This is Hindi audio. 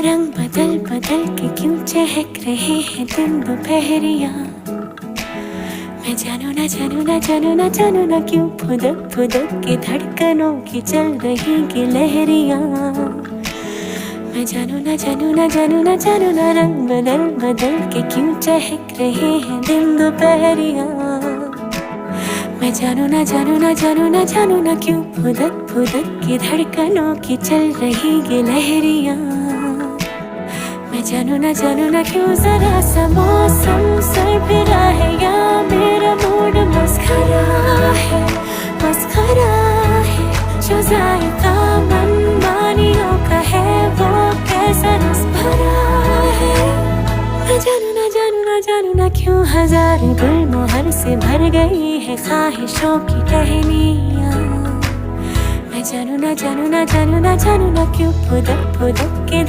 रंग बदल बदल के क्यों चहक रहे हैं दिन दोपहरिया। मैं जानू ना जानू ना जानू ना जानू ना क्यों फुदक फुदक के धड़कनों की चल रही की लहरिया। मैं जानू ना जानू ना जानू ना जानू ना रंग बदल बदल के क्यों चहक रहे हैं दिन दोपहरिया। मैं जानू ना जानू ना जानू ना जानू ना क्यों फुदक फुदक के धड़कनों की चल रही ये लहरिया। मैं जानू ना क्यों जरा सा मौसम सरफिरा है या मेरा मूड मस्खरा है जो जायका मनमानियों का है वो कैसा रस भरा है। मैं जानू ना क्यों हजार गुलमोहर से भर गई है ख्वाहिशों की टहनियाँ। मैं जानू ना क्यों फुदक फुदक के